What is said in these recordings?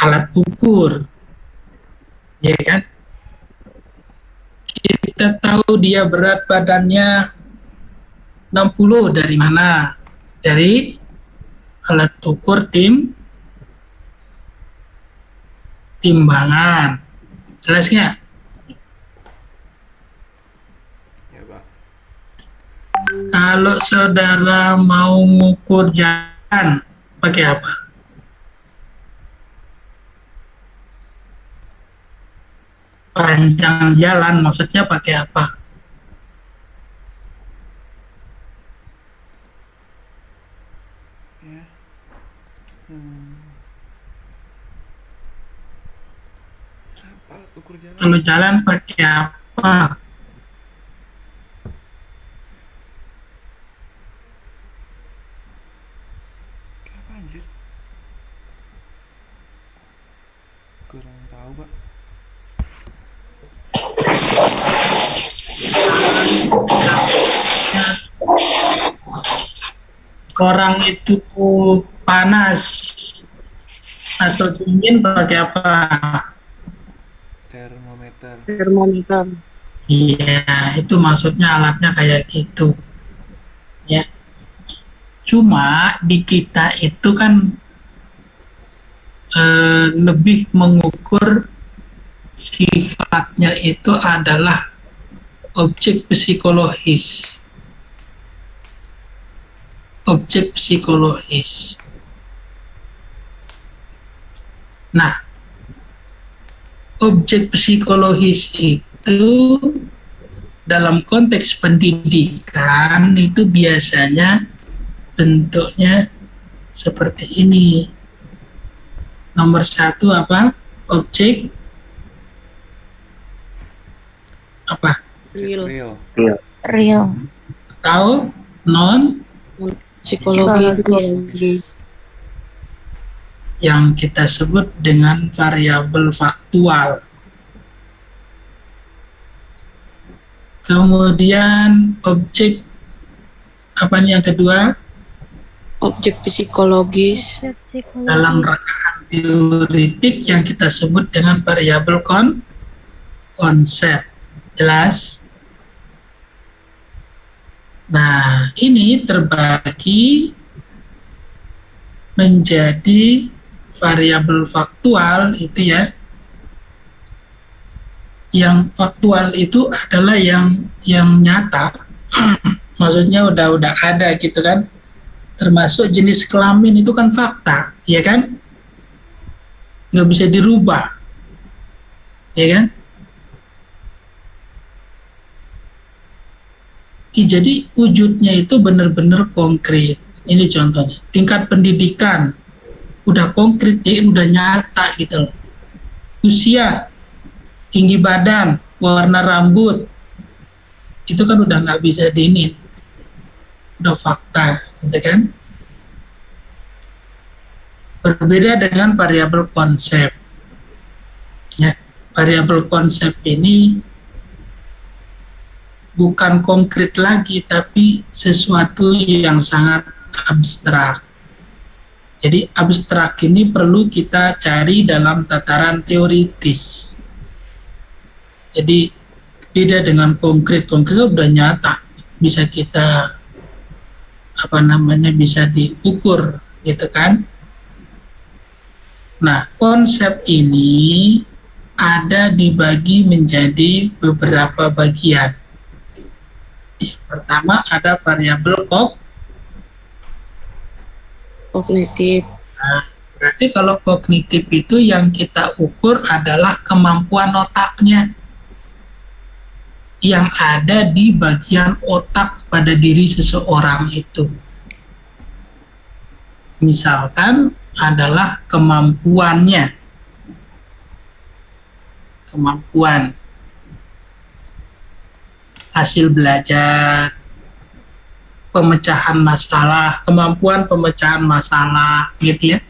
alat ukur, ya kan? Kita tahu dia berat badannya 60 dari mana? Dari alat ukur timbangan. Jelas nggak? Ya, Pak. Kalau saudara mau mengukur jalan, pakai apa? Panjang jalan maksudnya pakai apa? Ya. Apa alat ukur jalan? Kalau jalan pakai apa? Apa anjir? Kurang tahu, Pak. Orang itu panas atau dingin pakai apa? Termometer. Iya, itu maksudnya alatnya kayak gitu. Ya. Cuma di kita itu kan lebih mengukur sifatnya itu adalah objek psikologis. Objek psikologis. Nah, objek psikologis itu dalam konteks pendidikan itu biasanya bentuknya seperti ini. Nomor 1 apa? Objek apa? Real. Atau non Psikologi. yang kita sebut dengan variabel faktual. Kemudian objek apa nih yang kedua? Objek psikologis. Dalam rangkaian teoritik yang kita sebut dengan variabel konsep. Jelas? Nah, ini terbagi menjadi variabel faktual itu ya. Yang faktual itu adalah yang nyata. Maksudnya udah ada gitu kan. Termasuk jenis kelamin itu kan fakta, ya kan? Nggak bisa dirubah, ya kan? Jadi wujudnya itu benar-benar konkret. Ini contohnya. Tingkat pendidikan udah konkret, ya, udah nyata gitu loh. Usia, tinggi badan, warna rambut, itu kan udah nggak bisa diinin. Udah fakta, gitu kan? Berbeda dengan variabel konsep. Ya, variabel konsep ini bukan konkret lagi, tapi sesuatu yang sangat abstrak. Jadi abstrak ini perlu kita cari dalam tataran teoritis. Jadi beda dengan konkret. Konkret udah nyata, bisa kita bisa diukur, gitu kan? Nah, konsep ini ada dibagi menjadi beberapa bagian. Yang pertama ada variabel Kognitif. Nah, berarti kalau kognitif itu yang kita ukur adalah kemampuan otaknya yang ada di bagian otak pada diri seseorang itu. Misalkan adalah kemampuan hasil belajar, kemampuan pemecahan masalah gitu ya.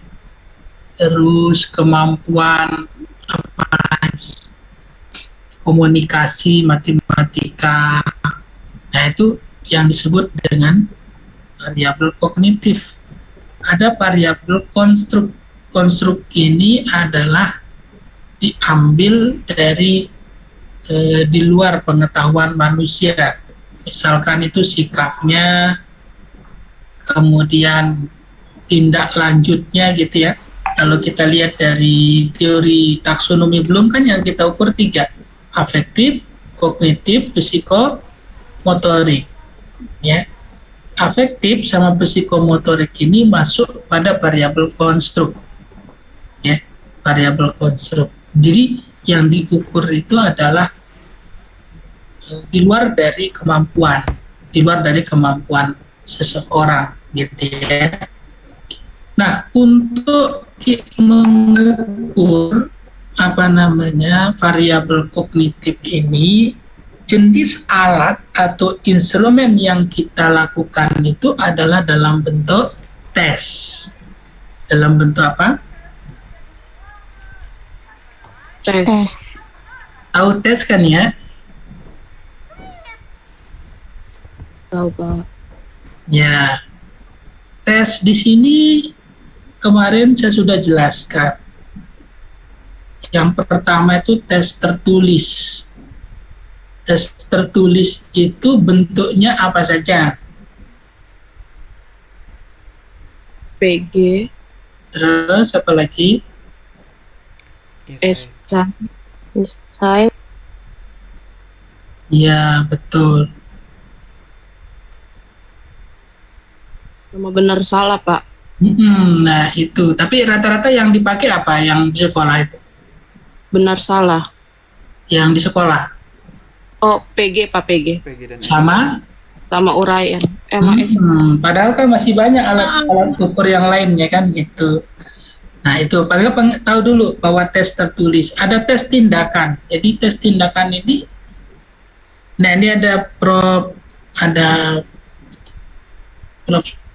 Terus kemampuan apa lagi? Komunikasi, matematika. Nah, itu yang disebut dengan variabel kognitif. Ada variabel konstruk ini adalah diambil dari di luar pengetahuan manusia. Misalkan itu sikapnya, kemudian tindak lanjutnya gitu ya. Kalau kita lihat dari teori taksonomi Bloom kan yang kita ukur 3, afektif, kognitif, psikomotorik. Ya, afektif sama psikomotorik ini masuk pada variabel konstruk, ya, variabel konstruk. Jadi yang diukur itu adalah di luar dari kemampuan seseorang, gitu ya. Nah, untuk mengukur variabel kognitif ini, jenis alat atau instrumen yang kita lakukan itu adalah dalam bentuk tes. Dalam bentuk apa? Tes. Tahu tes kan ya? Tahu, Pak. Ya. Tes di sini kemarin saya sudah jelaskan. Yang pertama itu tes tertulis. Tes tertulis itu bentuknya apa saja? PG, Terus apa lagi? ESA, Saya Ya, betul. sama benar salah, Pak. Nah, itu. Tapi rata-rata yang dipakai apa? Yang di sekolah itu? Benar salah. Yang di sekolah? Oh, PG, Pak, PG. PG dan Sama? Sama uraian. Sama ESA. Padahal kan masih banyak alat ukur yang lainnya kan gitu. Nah, itu paling tahu dulu bahwa tes tertulis. Ada tes tindakan. Jadi tes tindakan ini, nah ini ada Prof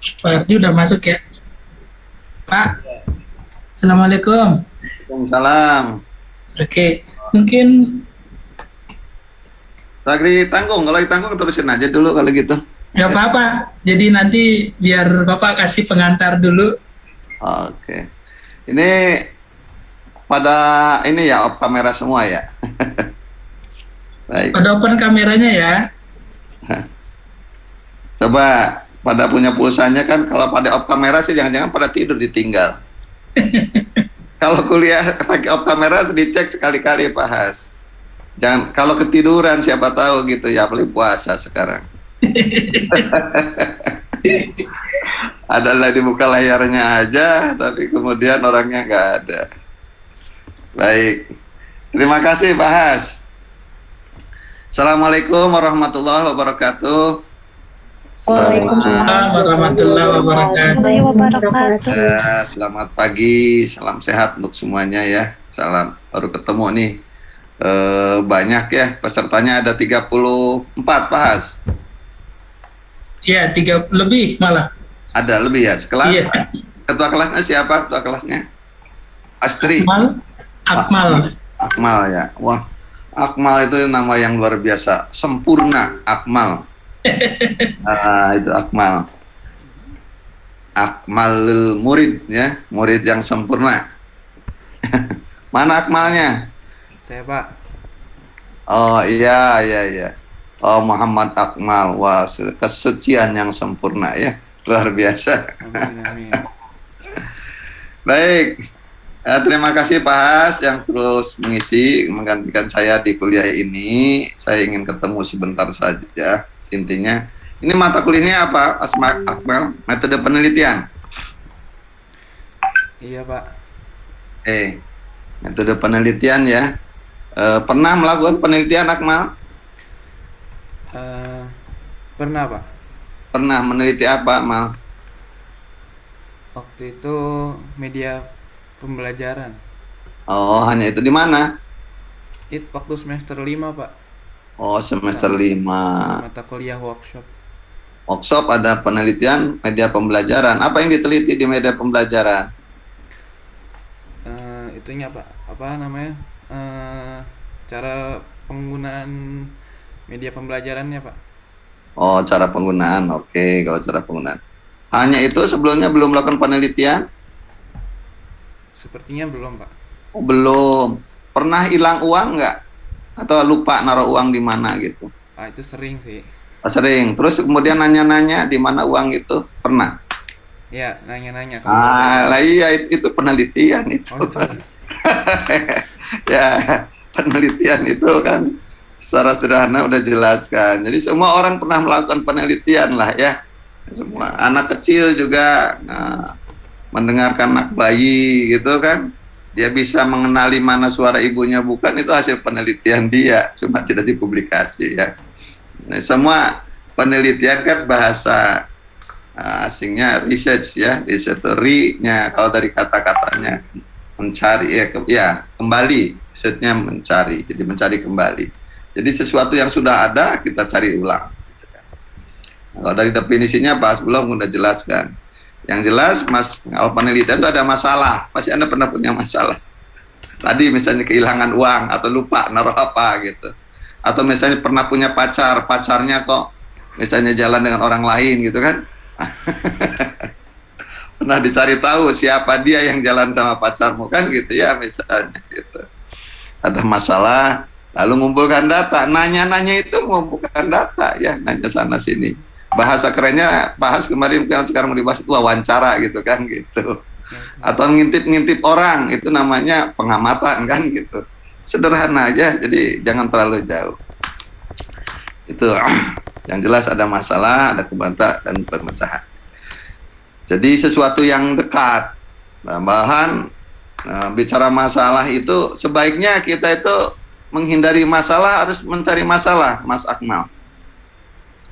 Supardi udah masuk ya, Pak. Assalamualaikum. Waalaikumsalam. Oke, mungkin Lagi tanggung, kalau ditanggung terusin aja dulu kalau gitu. nggak apa-apa. Jadi nanti biar Bapak kasih pengantar dulu. Oke. Ini pada ini ya op kamera semua ya. Baik. Pada open kameranya ya. Coba pada punya pulsanya kan kalau pada op kamera sih jangan-jangan pada tidur ditinggal. Kalau kuliah pakai op kamera dicek sekali-kali Pak Has. Jangan kalau ketiduran siapa tahu gitu ya, apalagi puasa sekarang. Adalah dibuka layarnya aja, tapi kemudian orangnya nggak ada. Baik, terima kasih Pak Has. Assalamualaikum warahmatullahi wabarakatuh. Waalaikumsalam warahmatullahi wabarakatuh. Selamat pagi, salam sehat untuk semuanya ya. Salam, baru ketemu nih. Banyak ya pesertanya, ada 34 Pak Has. Iya, 3 lebih malah. Ada lebih ya sekelas. Iya. Ketua kelasnya siapa? Ketua kelasnya Astri. Akmal. Akmal ya. Wah, Akmal itu nama yang luar biasa, sempurna Akmal. Itu Akmal. Akmalul murid ya, murid yang sempurna. Mana Akmalnya? saya Pak. Oh iya. Oh Muhammad Akmal, wah kesucian yang sempurna ya, luar biasa. Amin. Baik, terima kasih Pak Has yang terus menggantikan saya di kuliah ini. Saya ingin ketemu sebentar saja. Intinya, ini mata kuliahnya apa, Akmal? Metode penelitian. Iya Pak. Metode penelitian ya. Pernah melakukan penelitian Akmal? Pernah Pak. Pernah meneliti apa Akmal? Waktu itu media pembelajaran. Oh, hanya itu di mana? Waktu semester 5 Pak. Oh, semester 5. Mata kuliah workshop. Workshop ada penelitian media pembelajaran. Apa yang diteliti di media pembelajaran? Itunya Pak, apa namanya? Cara penggunaan media pembelajarannya Pak. Oh, cara penggunaan. Oke, kalau cara penggunaan. Hanya itu, sebelumnya belum melakukan penelitian? Sepertinya belum, Pak. Oh, belum. Pernah hilang uang nggak? Atau lupa naruh uang di mana gitu? Ah, itu sering sih. Oh, sering. Terus kemudian nanya-nanya di mana uang itu? Pernah? Ya, nanya-nanya kalau sudah. Ah, lah iya itu penelitian itu. Oh, itu. Ya, penelitian itu kan secara sederhana udah jelaskan. Jadi semua orang pernah melakukan penelitian lah ya. Semua anak kecil juga mendengarkan anak bayi gitu kan. Dia bisa mengenali mana suara ibunya bukan, itu hasil penelitian dia, cuma tidak dipublikasi ya. Nah, semua penelitian kan bahasa asingnya research ya, research-nya kalau dari kata-katanya mencari ya kembali, research-nya mencari, jadi mencari kembali. Jadi sesuatu yang sudah ada kita cari ulang. Nah, kalau dari definisinya bahas belum udah jelaskan. Yang jelas Mas, kalau penelitian itu ada masalah, pasti Anda pernah punya masalah. Tadi misalnya kehilangan uang atau lupa naruh apa gitu. Atau misalnya pernah punya pacar, pacarnya kok misalnya jalan dengan orang lain gitu kan. Pernah dicari tahu siapa dia yang jalan sama pacarmu kan gitu ya misalnya gitu. Ada masalah, lalu ngumpulkan data, nanya-nanya itu mengumpulkan data ya, nanya sana sini. Bahasa kerennya bahas kemarin kan sekarang mau dibahas itu wawancara gitu kan gitu. Atau ngintip-ngintip orang itu namanya pengamatan kan gitu. Sederhana aja, jadi jangan terlalu jauh. Itu yang jelas ada masalah, ada kebentak dan perpecahan. Jadi sesuatu yang dekat. Bahan bicara masalah itu sebaiknya kita itu menghindari masalah, harus mencari masalah, Mas Akmal.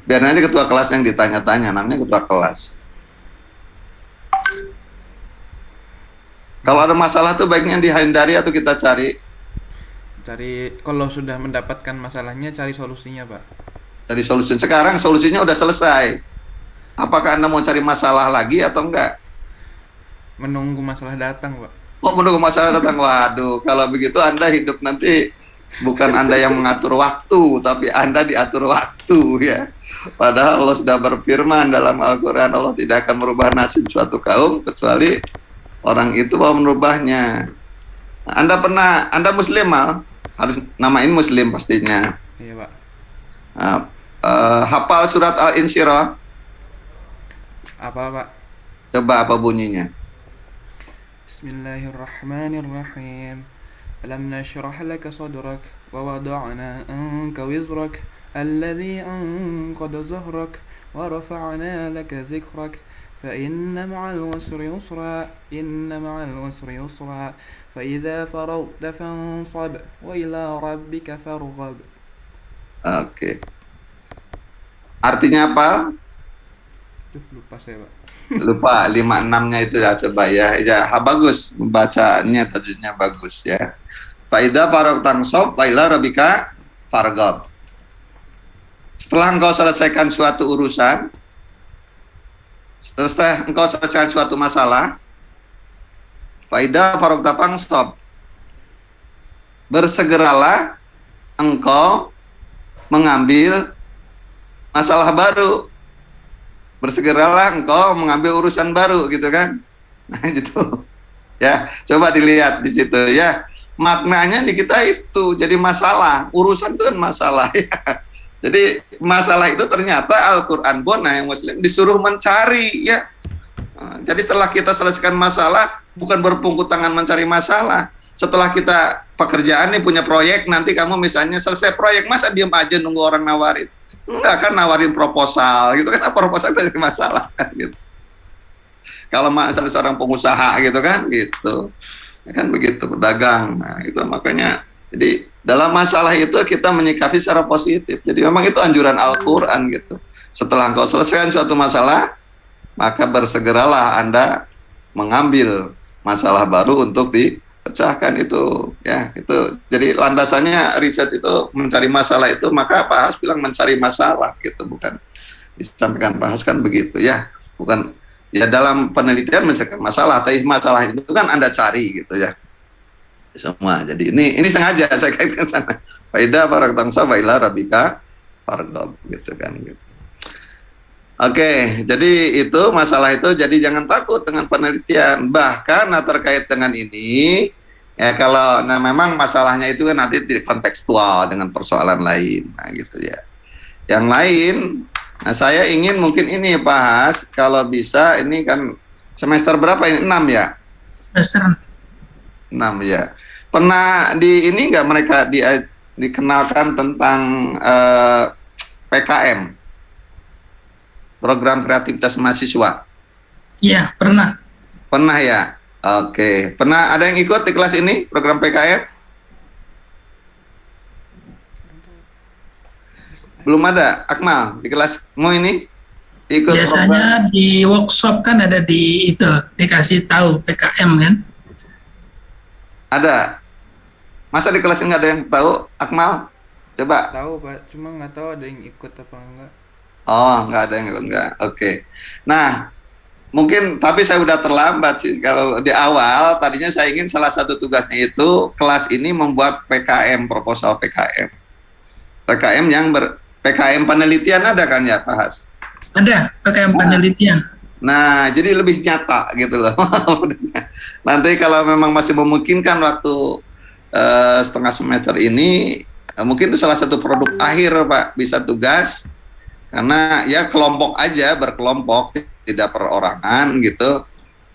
Biar nanti ketua kelas yang ditanya-tanya, namanya ketua kelas. Kalau ada masalah tuh baiknya dihindari atau kita cari Kalau sudah mendapatkan masalahnya, cari solusinya, Pak. Cari solusi. Sekarang solusinya udah selesai. Apakah Anda mau cari masalah lagi atau enggak? Menunggu masalah datang, Pak. Oh, menunggu masalah datang. Waduh, kalau begitu Anda hidup nanti bukan Anda yang mengatur waktu, tapi Anda diatur waktu ya. Padahal Allah sudah berfirman dalam Al-Quran, Allah tidak akan merubah nasib suatu kaum kecuali orang itu mau merubahnya. Anda Muslim mal, harus namain Muslim pastinya. Iya, Pak. Hafal surat Al-Insyirah? Apa, Pak? Coba apa bunyinya? Bismillahirrahmanirrahim. Alam nashrah laka sadrak wa wada'na anka wizrak alladhi anqadha zahrak wa rafa'na laka zikrak fa inna ma'al usri yusra inna ma'al usri yusra fa idza faragta fansab wa ila rabbika farghab. Oke. Artinya apa? Duh, lupa saya, Pak. Lupa 5-6-nya itu ya, coba ya. Ya, bagus membacanya, tajwidnya bagus ya. Faida farag tangsob wa ila rabbika farghab. Setelah engkau selesaikan suatu urusan, setelah engkau selesaikan suatu masalah, faida farag tangsob, bersegeralah engkau mengambil masalah baru. Bersegeralah engkau mengambil urusan baru gitu kan. Nah gitu. Ya, coba dilihat di situ ya. Maknanya di kita itu jadi masalah, urusan itu kan masalah ya. Jadi masalah itu ternyata Al-Qur'an pun yang Muslim disuruh mencari ya. Jadi setelah kita selesaikan masalah, bukan berpungkut tangan mencari masalah. Setelah kita pekerjaan nih punya proyek, nanti kamu misalnya selesai proyek, masa diam aja nunggu orang nawarin? Enggak kan, nawarin proposal gitu kan, proposal itu jadi masalah kan gitu. Kalau misalnya seorang pengusaha gitu kan gitu. Ya kan begitu, berdagang. Nah, itu makanya jadi dalam masalah itu kita menyikapi secara positif. Jadi memang itu anjuran Al-Qur'an gitu. Setelah engkau selesaikan suatu masalah, maka bersegeralah Anda mengambil masalah baru untuk dipecahkan itu ya. Itu jadi landasannya riset itu mencari masalah itu, maka Pak Has bilang mencari masalah gitu, bukan disampaikan Pak Has kan begitu ya. Bukan ya dalam penelitian mencari masalah, tapi masalah itu kan Anda cari gitu ya. Semua. Jadi ini sengaja saya kaitkan sana. Faida farag tangsa wa ila rabbika farghab gitu kan gitu. Oke, jadi itu masalah itu. Jadi jangan takut dengan penelitian. Bahkan terkait dengan ini, ya kalau memang masalahnya itu kan nanti kontekstual dengan persoalan lain, nah gitu ya. Yang lain, nah saya ingin mungkin ini Pak Has, kalau bisa ini kan semester berapa ini? 6 ya? Semester 6 ya. Pernah di ini nggak mereka dikenalkan tentang PKM? Program kreativitas mahasiswa. Iya, pernah. Pernah ya? Oke. Pernah ada yang ikut di kelas ini program PKM? Belum ada. Akmal di kelasmu ini ikut program? Biasanya di workshop kan ada di itu, dikasih tahu PKM kan. Ada. Masa di kelas ini nggak ada yang tahu? Akmal? Coba. Tahu Pak, cuma nggak tahu ada yang ikut apa enggak. Oh, nggak ada yang ikut, nggak. Oke. Nah, mungkin tapi saya udah terlambat sih. Kalau di awal tadinya saya ingin salah satu tugasnya itu kelas ini membuat PKM, proposal PKM. PKM yang PKM penelitian ada kan ya Pak Has? Ada PKM penelitian. Nah, jadi lebih nyata gitu loh. Nanti kalau memang masih memungkinkan waktu setengah semester ini, mungkin itu salah satu produk akhir Pak, bisa tugas. Karena ya kelompok aja, berkelompok, tidak perorangan gitu,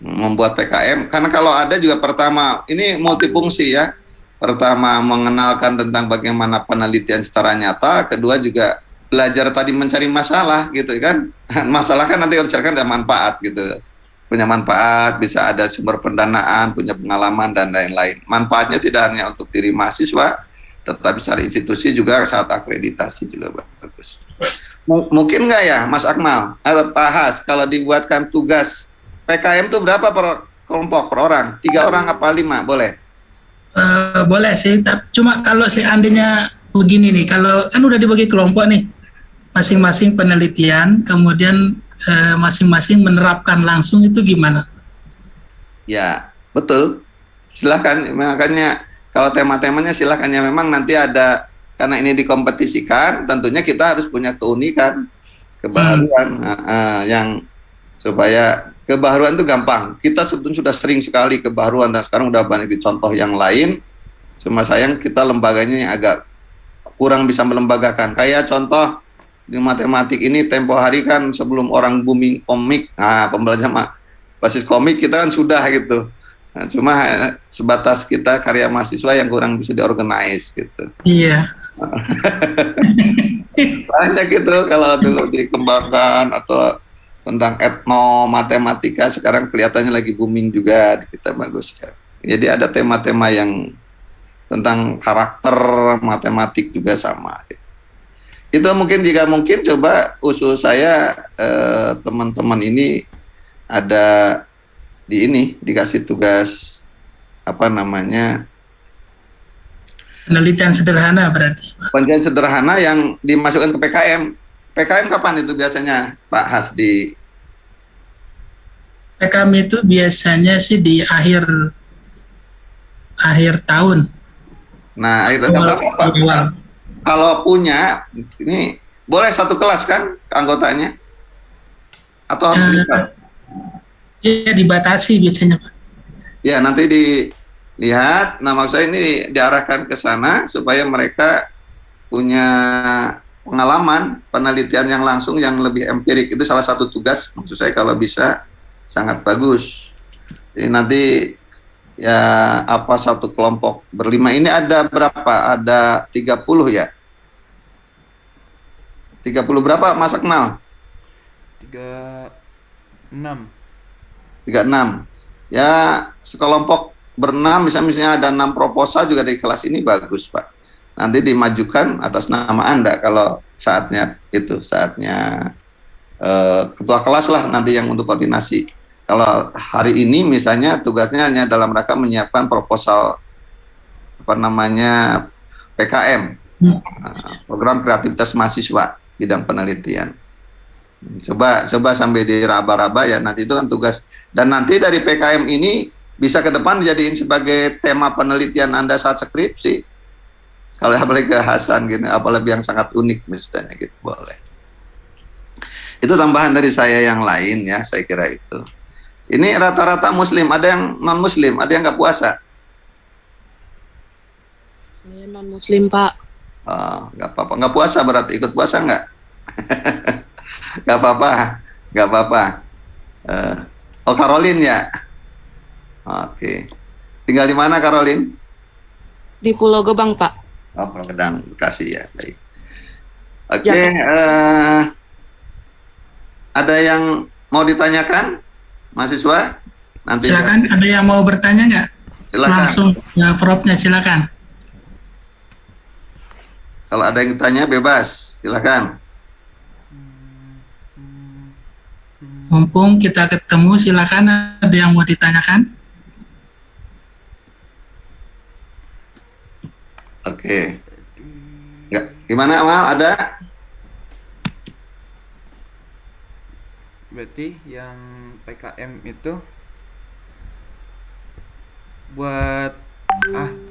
membuat PKM. Karena kalau ada juga pertama, ini multifungsi ya. Pertama mengenalkan tentang bagaimana penelitian secara nyata, kedua juga belajar tadi mencari masalah gitu kan. Masalah kan nanti misalkan ada manfaat gitu. Punya manfaat, bisa ada sumber pendanaan, punya pengalaman dan lain-lain. Manfaatnya tidak hanya untuk diri mahasiswa, tetapi secara institusi juga saat akreditasi juga bagus. Mungkin nggak ya Mas Akmal atau Pak Has kalau dibuatkan tugas PKM itu berapa per kelompok, per orang? 3 orang apa 5? Boleh? Boleh sih, cuma kalau seandainya begini nih, kalau kan udah dibagi kelompok nih, masing-masing penelitian, kemudian masing-masing menerapkan langsung, itu gimana? Ya, betul. Silahkan, makanya kalau tema-temanya silahkan ya, memang nanti ada, karena ini dikompetisikan, tentunya kita harus punya keunikan, kebaruan, yang supaya kebaruan itu gampang. Kita sebetulnya sudah sering sekali kebaruan dan sekarang udah banyak contoh yang lain. Cuma sayang kita lembaganya yang agak kurang bisa melembagakan. Kayak contoh di matematik ini tempo hari kan sebelum orang booming komik, pembelajaran basis komik kita kan sudah gitu. Nah, cuma sebatas kita karya mahasiswa yang kurang bisa diorganize gitu. Iya. Banyak gitu kalau dulu dikembangkan atau tentang etno matematika sekarang kelihatannya lagi booming juga di kita, bagus ya. Jadi ada tema-tema yang tentang karakter matematik juga sama. Itu mungkin jika mungkin coba usul saya teman-teman ini ada di ini dikasih tugas apa namanya, Penelitian sederhana berarti. penelitian sederhana yang dimasukkan ke PKM. PKM kapan itu biasanya Pak Has di PKM itu biasanya sih di akhir tahun. Nah, itu kalau punya ini boleh satu kelas kan anggotanya atau harus dilihat? Ya dibatasi biasanya Pak. Ya nanti dilihat. Nah maksud saya ini diarahkan ke sana supaya mereka punya pengalaman penelitian yang langsung yang lebih empirik. Itu salah satu tugas maksud saya kalau bisa sangat bagus. Jadi nanti ya apa satu kelompok berlima ini ada berapa? Ada 30 ya? 30 berapa Mas Akmal? 36. 36. Ya sekelompok berenam, misalnya ada 6 proposal juga di kelas ini bagus Pak. Nanti dimajukan atas nama Anda kalau saatnya itu, saatnya ketua kelas lah nanti yang untuk koordinasi. Kalau hari ini misalnya tugasnya hanya dalam rangka menyiapkan proposal apa namanya PKM, program kreativitas mahasiswa bidang penelitian. Coba sampai diraba-raba ya, nanti itu kan tugas. Dan nanti dari PKM ini bisa ke depan dijadiin sebagai tema penelitian Anda saat skripsi. Kalau apalagi ke Hasan gitu, apalagi yang sangat unik misalnya gitu, boleh. Itu tambahan dari saya yang lain ya, saya kira itu. Ini rata-rata muslim, ada yang non muslim, ada yang nggak puasa. Saya non muslim Pak. Oh, nggak apa-apa, nggak puasa berarti ikut puasa nggak? Nggak apa-apa, nggak apa-apa. Oh Caroline ya, oke. Tinggal di mana Caroline? Di Pulau Gebang Pak. Oh Pulau Gedang, Bekasi ya, baik. Oke, Jakarta. ada yang mau ditanyakan, mahasiswa? Nanti Silakan, ada yang mau bertanya nggak? silakan. Langsung ya, Profnya silakan. Kalau ada yang tanya bebas, silakan. Mumpung kita ketemu, silakan, ada yang mau ditanyakan? Oke. Nggak, gimana Amal? Ada? Berarti yang PKM itu buat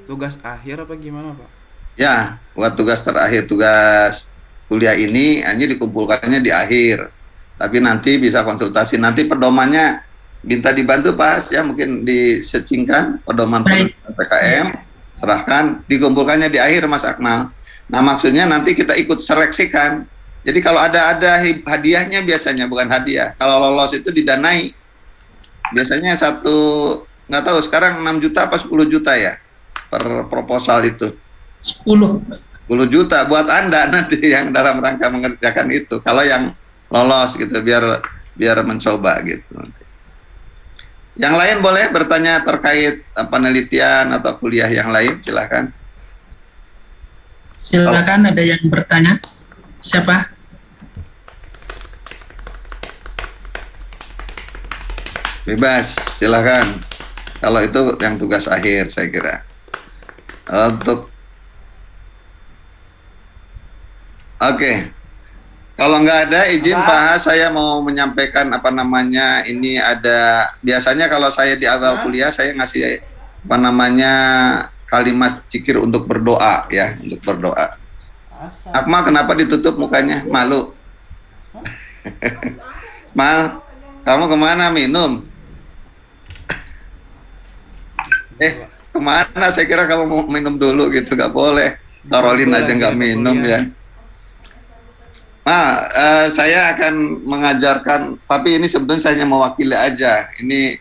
tugas akhir apa gimana Pak? Ya, buat tugas terakhir, tugas kuliah ini hanya dikumpulkannya di akhir. Tapi nanti bisa konsultasi. Nanti pedomannya minta dibantu Pak, ya mungkin disecingkan pedoman PKM, serahkan, dikumpulkannya di akhir Mas Akmal. Nah maksudnya nanti kita ikut seleksikan. Jadi kalau ada hadiahnya biasanya, bukan hadiah. Kalau lolos itu didanai. Biasanya nggak tahu sekarang 6 juta apa 10 juta ya per proposal itu. 10 juta buat Anda nanti yang dalam rangka mengerjakan itu. Kalau yang lolos gitu, biar mencoba gitu. Yang lain boleh bertanya terkait penelitian atau kuliah yang lain, silakan. Silakan, ada yang bertanya? Siapa? Bebas, silakan. Kalau itu yang tugas akhir saya kira. Oke. Kalau nggak ada izin Pak Has, saya mau menyampaikan ini ada, biasanya kalau saya di awal kuliah saya ngasih kalimat zikir untuk berdoa ya, untuk berdoa. Akmal kenapa ditutup mukanya? Malu? Mal, kamu kemana minum? Kemana? Saya kira kamu mau minum dulu gitu, nggak boleh. Caroline aja nggak minum ya. Saya akan mengajarkan, tapi ini sebetulnya saya hanya mewakili aja. Ini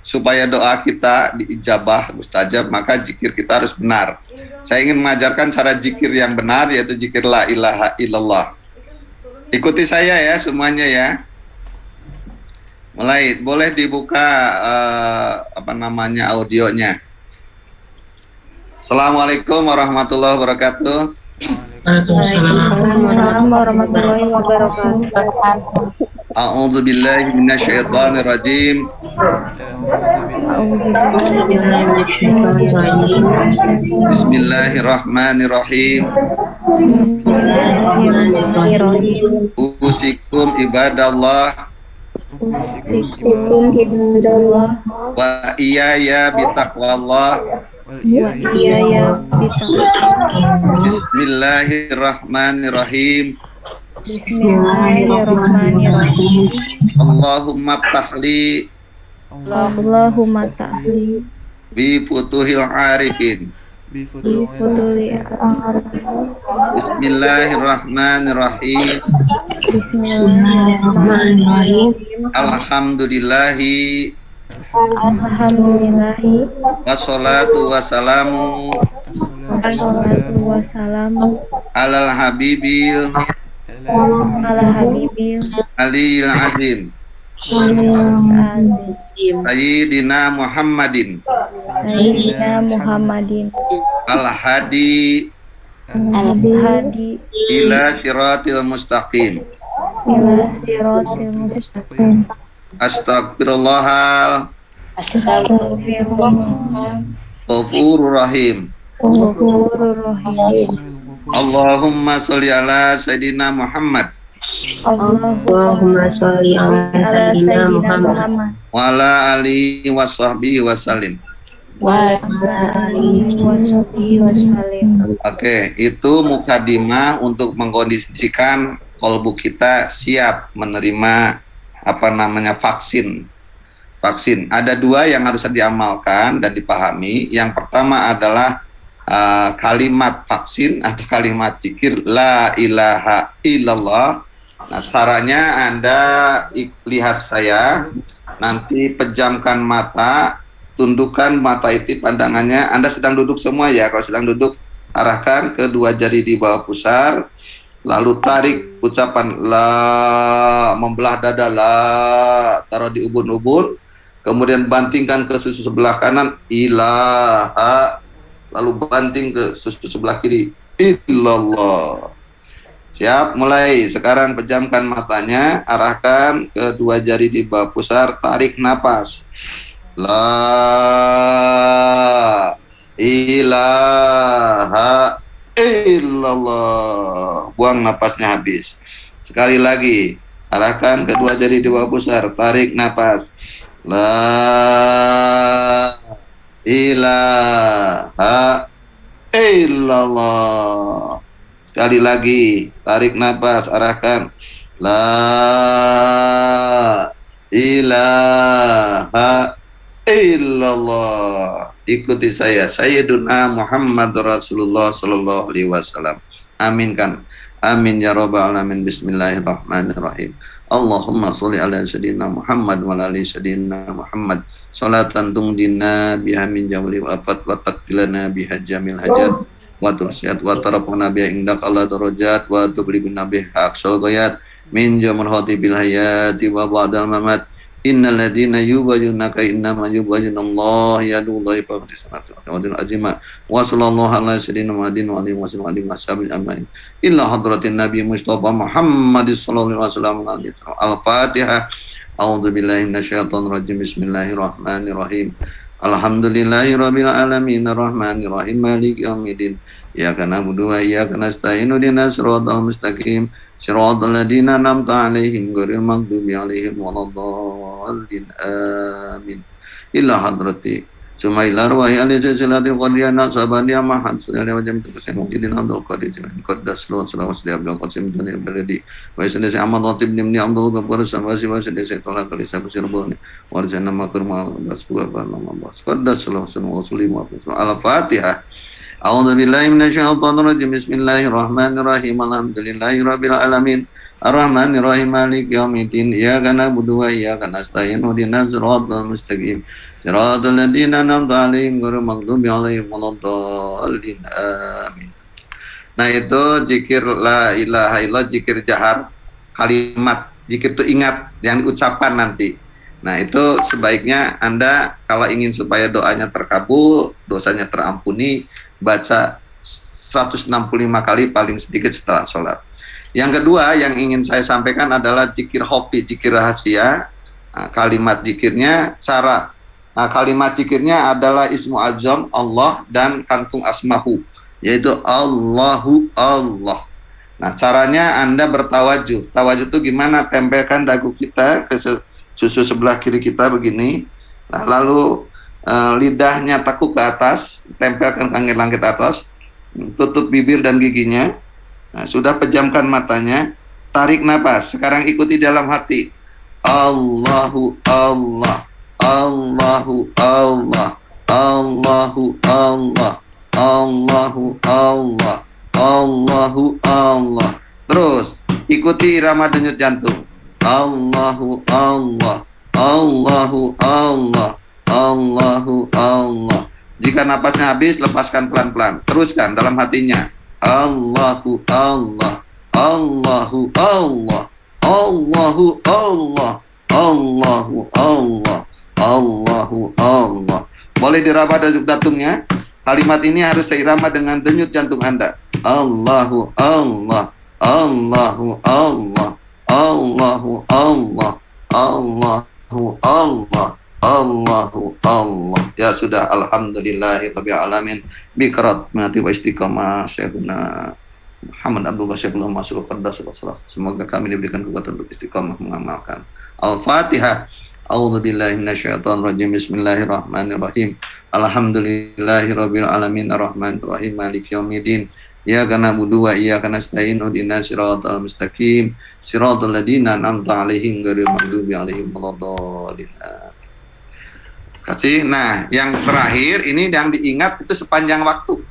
supaya doa kita diijabah, mustajab, maka zikir kita harus benar. Saya ingin mengajarkan cara zikir yang benar, yaitu zikir la ilaha illallah. Ikuti saya ya semuanya ya. Mulai, boleh dibuka audionya. Assalamualaikum warahmatullahi wabarakatuh. Waalaikumsalam warahmatullahi wabarakatuh. A'udzu billahi minasyaitonir rajim. Bismillahirrahmanirrahim. Usikum ibadallah wa iyaya bitaqwallah. Bismillahirrahmanirrahim. Bismillahirrahmanirrahim. Allahumma ftahli Allahumma ta'ali bi futuhil arifin. Bismillahirrahmanirrahim. Bismillahirrahmanirrahim. Alhamdulillahi Alhamdulillahi wassalatu wassalamu wassalatu wassalamu alal habibil ala habibil aliyil azim azim sayyidina Muhammadin Sayyidina Muhammadin al-hadi al-hadi ila siratil mustaqim. ila siratil mustaqim. Astagfirullahal Astagfirullah ghafurur rahim. Ghafurur rahim. Allahumma sholli ala sayyidina Muhammad Allahumma sholli ala sayyidina Muhammad wa ala alihi wa sahbihi wa salim. wa ala alihi wa sahbihi wa sallim. Oke, itu mukadimah untuk mengkondisikan kolbu kita siap menerima vaksin. Ada dua yang harus diamalkan dan dipahami. Yang pertama adalah kalimat vaksin atau kalimat zikir la ilaha illallah. Nah, caranya Anda lihat saya, nanti pejamkan mata, tundukkan mata itu pandangannya. Anda sedang duduk semua ya, kalau sedang duduk arahkan kedua jari di bawah pusar, lalu tarik ucapan la, membelah dada la, taruh di ubun-ubun, kemudian bantingkan ke susu sebelah kanan ilaha, lalu banting ke susu sebelah kiri illallah. Siap, mulai sekarang pejamkan matanya, arahkan kedua jari di bawah pusar, tarik napas. La ilaha illallah. Buang napasnya habis. Sekali lagi, arahkan kedua jari di bawah pusar, tarik napas. La ilaha illallah. Sekali lagi, tarik napas, arahkan. La ilaha illallah. Ikuti saya, Sayyiduna Muhammad Rasulullah sallallahu alaihi wasallam. Aminkan. Amin ya rabbal alamin. Bismillahirrahmanirrahim. Allahumma sholli ala sayyidina Muhammad wa ala ali sayyidina Muhammad. Salatan tungjina biha min jamil afat wa taqbilana biha jamil hajat wa tursyad wa tarafuna biha indak Allah darajat wa tublighuna biha aqsal ghayat min jamil hatibil hayati wa ba'dal mamat. Innal ladina yubayyunaka innama yubayyunallahu yadullahi fawqa samawati azima wa sallallahu ala sayyidina Muhammadin wa alihi wasallam ajmain illa hadratin nabi Mustafa Muhammad sallallahu alaihi wasallam. Al-Fatihah. A'udzu billahi minasyaitonir rajim. Bismillahirrahmanirrahim. Alhamdulillahirabbil alamin arrahmanir rahim maliki yaumiddin. Iyyaka na'budu wa iyyaka nasta'in ihdinas siratal mustaqim siratal ladzina an'amta 'alaihim ghairil maghdubi 'alaihim waladdallin. Amin. Illa hadrati Sumaila ruwahi alaihi salatil qadiyana sabaniya mahad sunani wajam tukusin mungkinin abdul qadir jalan qaddas lu salawas di abdul qasim jani berdi wa isnasi amal ratib nimni abdul ghaffar samasi wa sadisi tolak kali sabusir bani warjana makrmal basbuah nama bas qaddas lu sunu usulim wa al-fatihah. A'udzu billahi minasyaitonir rajim. Bismillahirrahmanirrahim. Alhamdulillahirabbil alamin. Arrahmanir rahim. Maliki yaumiddin. Iyyaka na'budu wa iyyaka nasta'in. Ihdinas siratal mustaqim. Siratal ladzina an'amta 'alaihim ghairil maghdubi 'alaihim waladdallin. Amin. Nah, itu zikir la ilaha illallah, zikir jahar, kalimat zikir itu ingat yang diucapkan nanti. Nah, itu sebaiknya Anda kalau ingin supaya doanya terkabul, dosanya terampuni, baca 165 kali paling sedikit setelah sholat. Yang kedua yang ingin saya sampaikan adalah zikir hofi, zikir rahasia. Nah, kalimat zikirnya, kalimat zikirnya adalah ismu azam Allah dan kantung asmahu, yaitu Allahu Allah. Nah, caranya Anda bertawajuh. Tawajuh itu gimana? Tempelkan dagu kita ke susu sebelah kiri kita begini. Nah, lalu lidahnya tekuk ke atas, tempelkan ke langit atas, tutup bibir dan giginya. Nah, sudah pejamkan matanya, tarik napas. Sekarang ikuti dalam hati. Allahu Allah, Allahu Allah, Allahu Allah, Allahu Allah, Allahu Allah. Terus ikuti irama denyut jantung. Allahu Allah, Allahu Allah, Allahu Allah. Jika napasnya habis, lepaskan pelan-pelan. Teruskan dalam hatinya. Allahu Allah, Allahu Allah, Allahu Allah, Allahu Allah, Allahu Allah. Boleh diraba denyut jantungnya. Kalimat ini harus seirama dengan denyut jantung Anda. Allahu Allah, Allahu Allah, Allahu Allah, Allahu Allah, Allahu Allah. Ya sudah, alhamdulillahirabbil alamin. Bikarat mati wa istiqamah Syekhuna Muhammad Abdul Qasim Masrur Qaddasallahu. Semoga kami diberikan kekuatan untuk istiqamah mengamalkan. Al-Fatihah. A'udzu billahi minasyaitonir rajim. Bismillahirrahmanirrahim. Alhamdulillahirabbil alamin arrahmanir rahim maliki yaumiddin. Iyyaka na'budu wa iyyaka nasta'in ihdinas siratal mustaqim siratal ladzina an'amta 'alaihim ghairil maghdubi 'alaihim waladdallin. Kasih. Nah, yang terakhir ini yang diingat itu sepanjang waktu.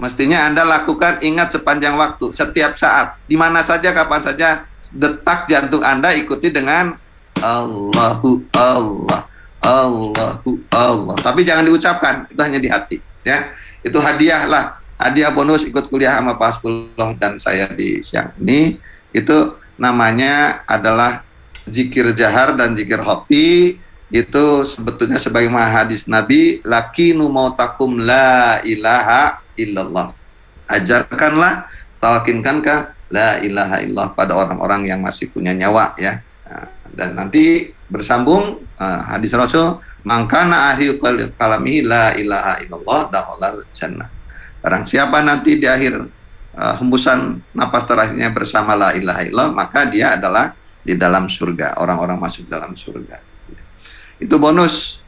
Mestinya Anda lakukan ingat sepanjang waktu, setiap saat, di mana saja, kapan saja, detak jantung Anda ikuti dengan Allahu Allah, Allahu Allah. Tapi jangan diucapkan, itu hanya di hati, ya. Itu hadiah lah. Hadiah bonus ikut kuliah sama Pak Hasbullah dan saya di siang ini, itu namanya adalah zikir jahar dan zikir khafi. Itu sebetulnya sebagaimana hadis Nabi, lakinu mautakum la ilaha illallah. Ajarkanlah, talkinkankah la ilaha illallah pada orang-orang yang masih punya nyawa, ya. Nah, dan nanti bersambung hadis Rasul, mangkana akhir kalami la ilaha illallah dakhalal jannah. Barang siapa nanti di akhir hembusan napas terakhirnya bersama la ilaha illallah, maka dia adalah di dalam surga, orang-orang masuk dalam surga. Itu bonus,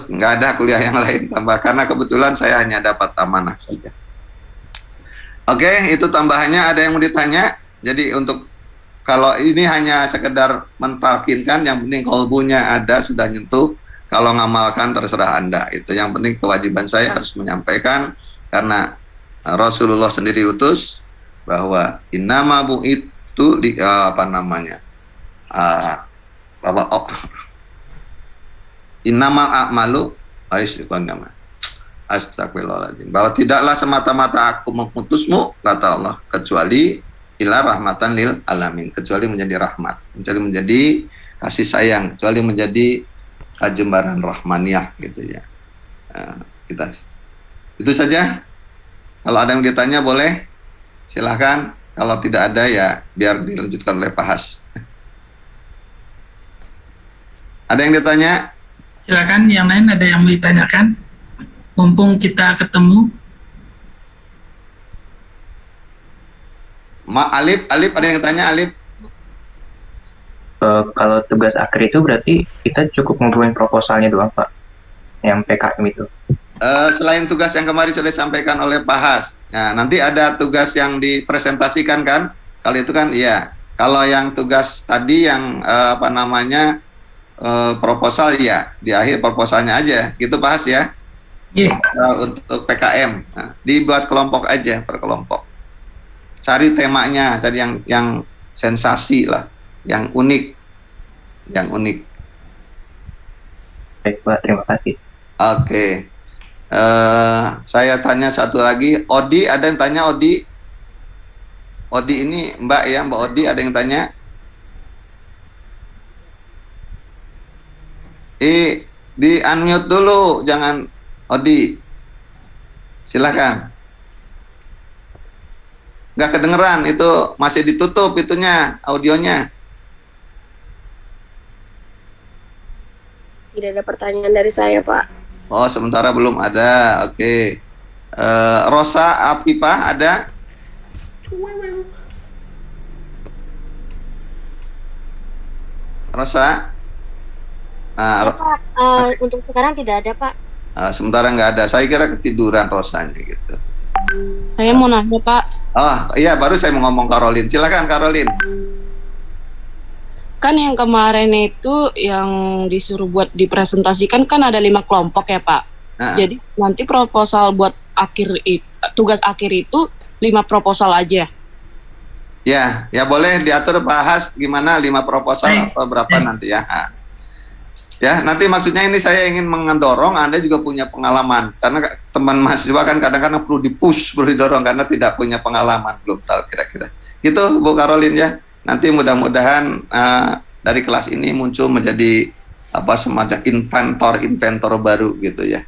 nggak ada kuliah yang lain tambah, karena kebetulan saya hanya dapat amanah saja. Oke, itu tambahannya. Ada yang mau ditanya? Jadi untuk kalau ini hanya sekedar mentalkinkan, yang penting kolbunya ada, sudah nyentuh. Kalau ngamalkan terserah Anda. Itu yang penting, kewajiban saya harus menyampaikan, karena Rasulullah sendiri utus bahwa innama bu'itu di innamal a'malu astagfirullahaladzim, bahwa tidaklah semata-mata aku mengutusmu, kata Allah, kecuali ila rahmatan lil alamin, kecuali menjadi rahmat, kecuali menjadi kasih sayang, kecuali menjadi kajembaran rahmaniyah, gitu ya. Kita itu saja. Kalau ada yang ditanya boleh, silahkan. Kalau tidak ada ya biar dilanjutkan oleh Pak Has. Ada yang ditanya? Silakan, yang lain ada yang mau ditanyakan? Mumpung kita ketemu. Alif, ada yang tanya, Alif? Kalau tugas akhir itu berarti kita cukup ngumpulin proposalnya doang, Pak, yang PKM itu. Selain tugas yang kemarin sudah disampaikan oleh Pak Has, nah, nanti ada tugas yang dipresentasikan kan? Kalau itu kan, iya. Kalau yang tugas tadi yang proposal, ya di akhir proposalnya aja, gitu Pak Has ya. Yeah. Untuk PKM, nah, dibuat kelompok aja, per kelompok. Cari temanya, cari yang sensasi lah, yang unik, Baik Pak, terima kasih. Oke. Saya tanya satu lagi, Odi, ada yang tanya, Odi? Odi ini Mbak ya, Mbak Odi, ada yang tanya? Di unmute dulu, jangan, Odi. Silahkan. Nggak kedengeran, itu masih ditutup itunya, audionya. Tidak ada pertanyaan dari saya, Pak. Oh, sementara belum ada. Oke. Rosa Afifah ada? Rosa? Ya, Pak. Untuk sekarang tidak ada, Pak. Sementara nggak ada. Saya kira ketiduran Rosanya gitu. Saya mau nanya, Pak. Oh iya, baru saya mau ngomong Karolin. Silakan Karolin. Kan yang kemarin itu yang disuruh buat dipresentasikan kan ada 5 kelompok ya, Pak. Jadi nanti proposal buat tugas akhir itu 5 proposal aja. Ya boleh diatur Pak Has gimana 5 proposal atau berapa nanti ya. Ya, nanti maksudnya ini saya ingin mendorong Anda juga punya pengalaman, karena teman mahasiswa kan kadang-kadang perlu dipush, perlu didorong karena tidak punya pengalaman, belum tahu kira-kira. Gitu Bu Karolin ya. Nanti mudah-mudahan dari kelas ini muncul menjadi semacam inventor baru gitu ya.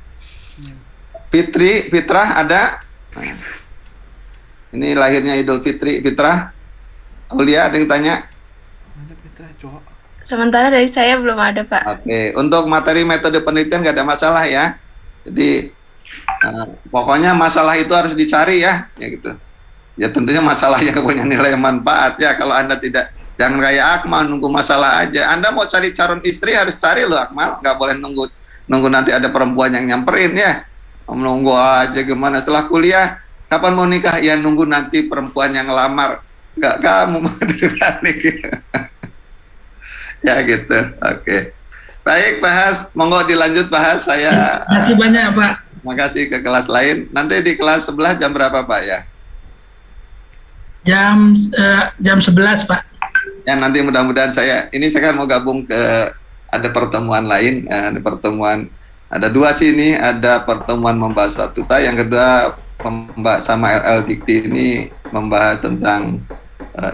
Fitrah ada? Ini lahirnya Idul Fitri, Fitrah. Aulia ada yang tanya? Ada Fitrah, Cok. Sementara dari saya belum ada, Pak. Oke, untuk materi metode penelitian nggak ada masalah ya. Jadi pokoknya masalah itu harus dicari ya gitu. Ya tentunya masalah yang punya nilai manfaat ya. Kalau Anda jangan kayak Akmal nunggu masalah aja. Anda mau cari calon istri harus cari loh Akmal, nggak boleh nunggu nanti ada perempuan yang nyamperin ya. Menunggu aja gimana setelah kuliah kapan mau nikah? Ya nunggu nanti perempuan yang ngelamar. Enggak, kamu mau nikah. Ya gitu. Oke. Baik, bahas. Monggo dilanjut bahas. Saya Terima kasih banyak, Pak. makasih ke kelas lain. Nanti di kelas sebelah jam berapa, Pak ya? Jam 11, Pak. Ya nanti mudah-mudahan saya kan mau gabung ke ada pertemuan lain, ada pertemuan ada dua sih ini, ada pertemuan membahas statuta, yang kedua membahas sama LL Dikti ini membahas tentang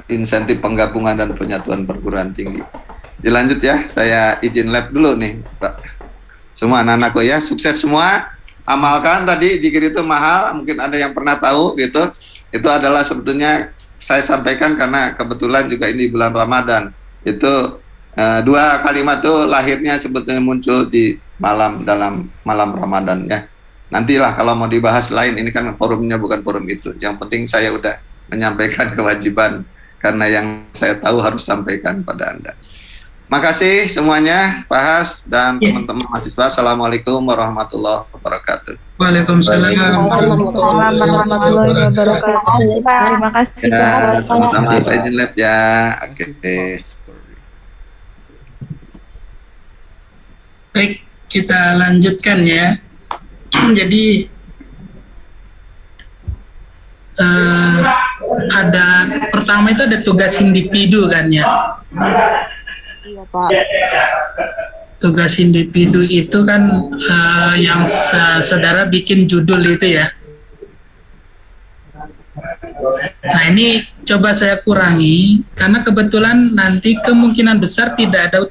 insentif penggabungan dan penyatuan perguruan tinggi. Dilanjut ya, saya izin lab dulu nih, Pak. Semua anak-anakku ya, sukses semua. Amalkan tadi zikir itu mahal, mungkin ada yang pernah tahu gitu. Itu adalah sebetulnya saya sampaikan karena kebetulan juga ini bulan Ramadan. Itu dua kalimat itu lahirnya sebetulnya muncul di dalam malam Ramadan ya. Nantilah kalau mau dibahas lain, ini kan forumnya bukan forum itu. Yang penting saya udah menyampaikan kewajiban karena yang saya tahu harus sampaikan pada Anda. Makasih semuanya, Pak Has dan teman-teman mahasiswa. Assalamualaikum warahmatullahi wabarakatuh. Waalaikumsalam warahmatullahi wabarakatuh. Terima kasih, Ya, Pak. sama-sama saya izin lab ya. Oke. Baik, kita lanjutkan ya. Jadi ada pertama itu ada tugas individu kan ya. Iya, Pak. Tugas individu itu kan yang saudara bikin judul itu ya. Nah ini coba saya kurangi karena kebetulan nanti kemungkinan besar tidak ada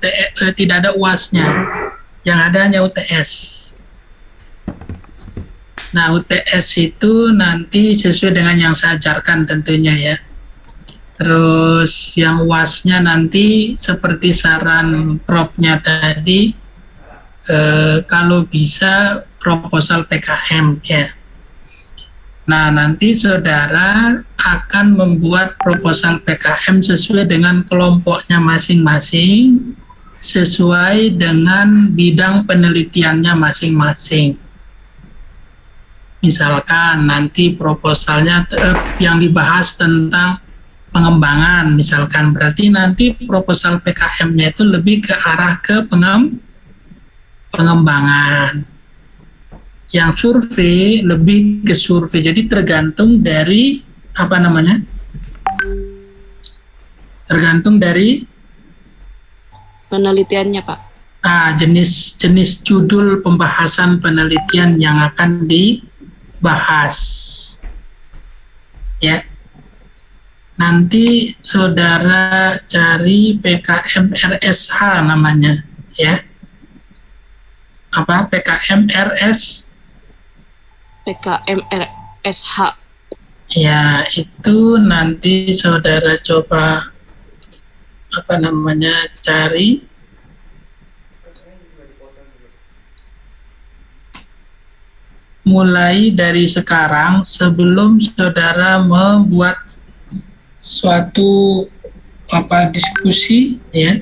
tidak ada UAS-nya, yang ada hanya UTS. Nah UTS itu nanti sesuai dengan yang saya ajarkan tentunya ya. Terus yang UAS-nya nanti seperti saran Prof-nya tadi, kalau bisa proposal PKM ya. Nah nanti saudara akan membuat proposal PKM sesuai dengan kelompoknya masing-masing, sesuai dengan bidang penelitiannya masing-masing. Misalkan nanti proposalnya yang dibahas tentang pengembangan, misalkan berarti nanti proposal PKM-nya itu lebih ke arah ke pengembangan. Yang survei lebih ke survei, jadi tergantung dari apa namanya? Tergantung dari Penelitiannya, Pak. jenis judul pembahasan penelitian yang akan dibahas. Ya. Nanti saudara cari PKM RSH namanya, ya. Apa PKM PKM RSH. Ya, itu nanti saudara coba apa namanya cari. Mulai dari sekarang sebelum saudara membuat suatu diskusi ya,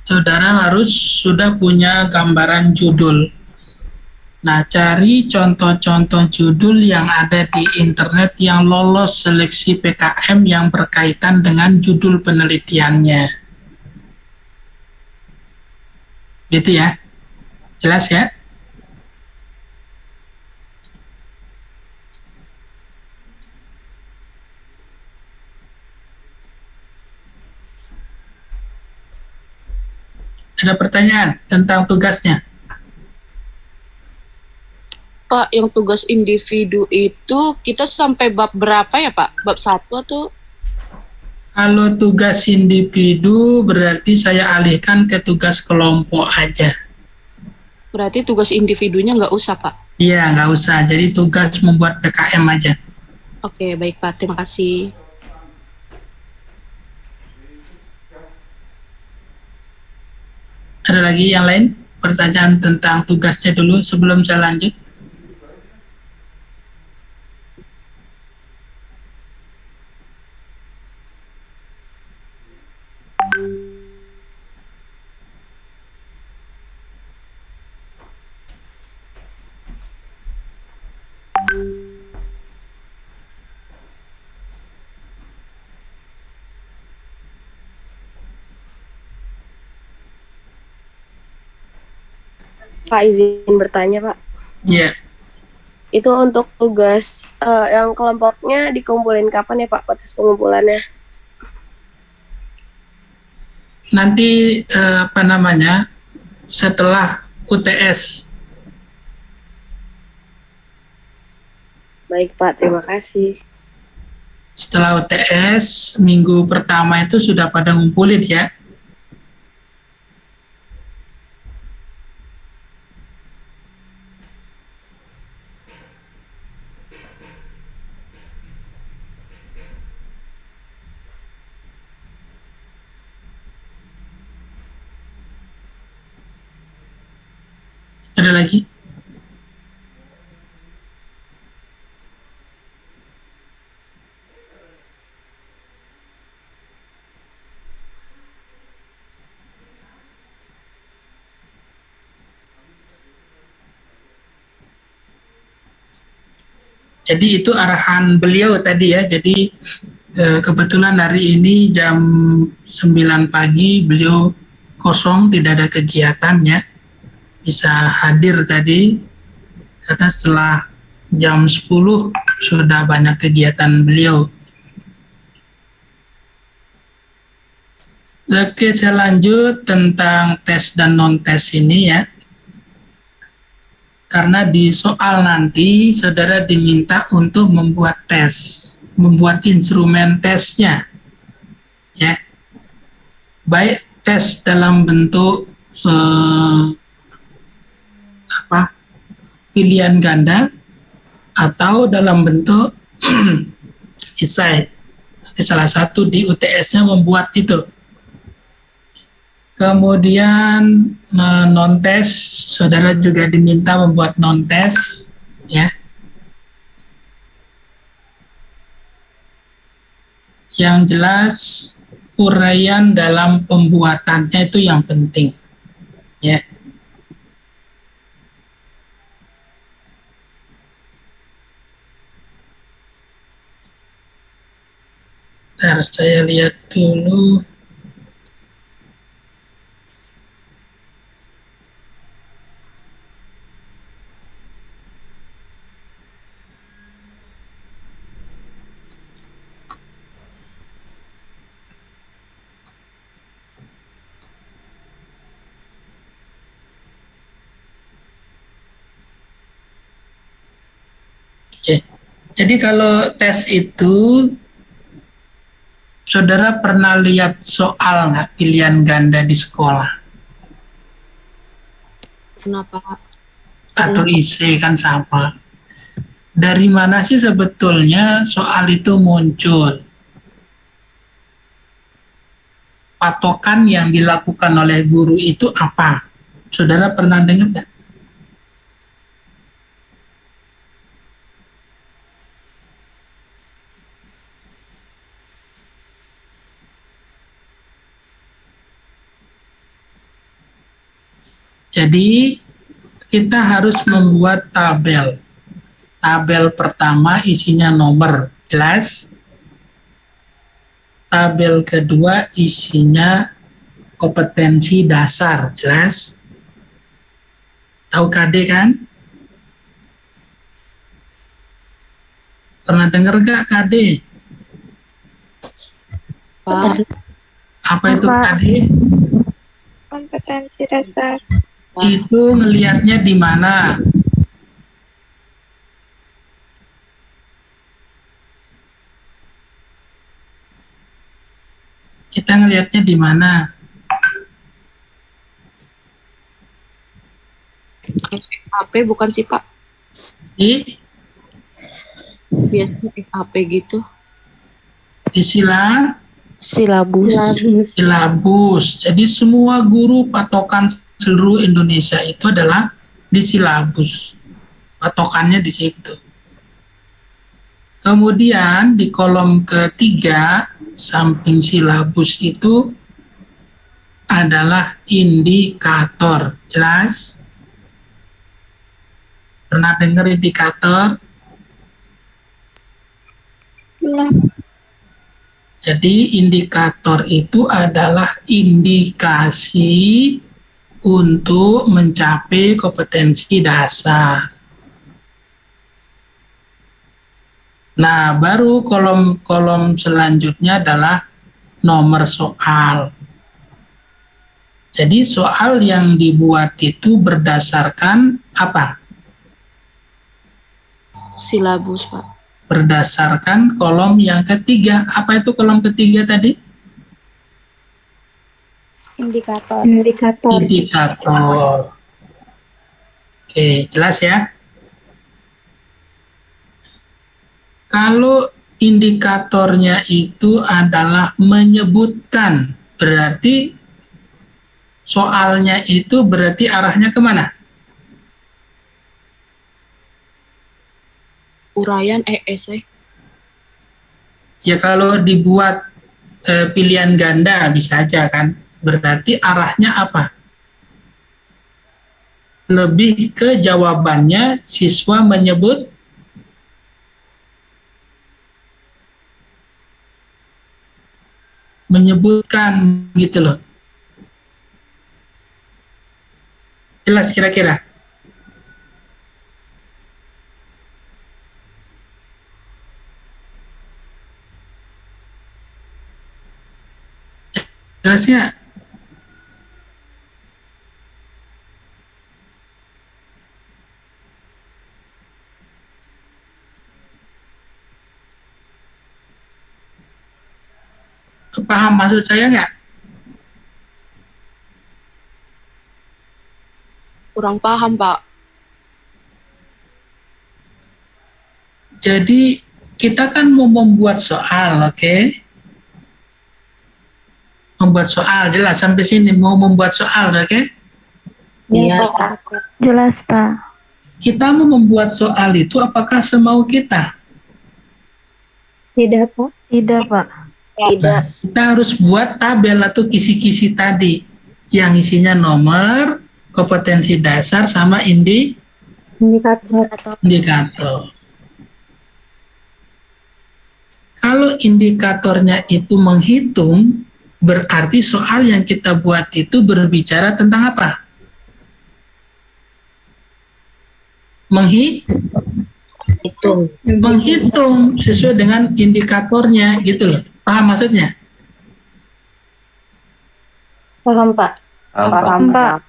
saudara harus sudah punya gambaran judul. Nah, cari contoh-contoh judul yang ada di internet yang lolos seleksi PKM yang berkaitan dengan judul penelitiannya. Gitu ya, jelas ya? Ada pertanyaan tentang tugasnya? Pak, yang tugas individu itu kita sampai bab berapa ya, Pak? Bab 1 atau? Kalau tugas individu berarti saya alihkan ke tugas kelompok aja. Berarti tugas individunya nggak usah, Pak? Iya, nggak usah. Jadi tugas membuat PKM aja. Oke, baik Pak. Terima kasih. Ada lagi yang lain? Pertanyaan tentang tugasnya dulu sebelum saya lanjut. Pak izin bertanya Pak. Iya. Itu untuk tugas yang kelompoknya dikumpulin kapan ya Pak, batas pengumpulannya? Nanti setelah UTS. Baik Pak, terima kasih. Setelah UTS, minggu pertama itu sudah pada ngumpulin ya. Ada lagi? Jadi itu arahan beliau tadi ya. Jadi kebetulan hari ini jam 9 pagi beliau kosong, tidak ada kegiatan ya. Bisa hadir tadi karena setelah jam 10 sudah banyak kegiatan beliau. Oke, saya lanjut tentang tes dan non-tes ini ya. Karena di soal nanti saudara diminta untuk membuat tes, membuat instrumen tesnya, ya, baik tes dalam bentuk pilihan ganda atau dalam bentuk esai. Salah satu di UTS-nya membuat itu. Kemudian non-tes, saudara juga diminta membuat non-tes, ya. Yang jelas uraian dalam pembuatannya itu yang penting, ya. Ntar saya lihat dulu. Oke. Jadi kalau tes itu, saudara pernah lihat soal nggak pilihan ganda di sekolah? Kenapa? Atau IC kan sama. Dari mana sih sebetulnya soal itu muncul? Patokan yang dilakukan oleh guru itu apa? Saudara pernah dengar nggak? Jadi kita harus membuat tabel. Tabel pertama isinya nomor, jelas. Tabel kedua isinya kompetensi dasar, jelas. Tahu KD kan? Pernah dengar nggak KD? Pak, Apa itu Apa? KD? Kompetensi dasar. Itu ngelihatnya di mana? Kita ngelihatnya di mana? SAP bukan sih Pak? Di Biasanya SAP gitu. silabus. Jadi semua guru patokan seluruh Indonesia itu adalah di silabus. Patokannya di situ. Kemudian di kolom ketiga samping silabus itu adalah indikator. Jelas? Pernah dengar indikator? Jadi indikator itu adalah indikasi untuk mencapai kompetensi dasar. Nah, baru kolom selanjutnya adalah nomor soal. Jadi soal yang dibuat itu berdasarkan apa? Silabus, Pak. Berdasarkan kolom yang ketiga. Apa itu kolom ketiga tadi? Indikator. Indikator. Oke, jelas ya? Kalau indikatornya itu adalah menyebutkan, berarti soalnya itu berarti arahnya kemana? Uraian ES. Ya kalau dibuat pilihan ganda bisa aja kan, berarti arahnya apa? Lebih ke jawabannya siswa menyebutkan gitu loh. Jelas kira-kira? Jelasnya? Paham maksud saya nggak? Kurang paham, Pak. Jadi kita kan mau membuat soal, oke? Membuat soal, jelas sampai sini mau membuat soal, oke? Iya, Pak. Jelas, Pak. Kita mau membuat soal itu apakah semau kita? Tidak, Pak. Tidak, Pak. Tidak. Kita harus buat tabel atau kisi-kisi tadi yang isinya nomor, kompetensi dasar, sama indikator. Kalau indikatornya itu menghitung, berarti soal yang kita buat itu berbicara tentang apa? Menghitung sesuai dengan indikatornya gitu loh. Paham maksudnya? Paham, Pak. Paham, Pak.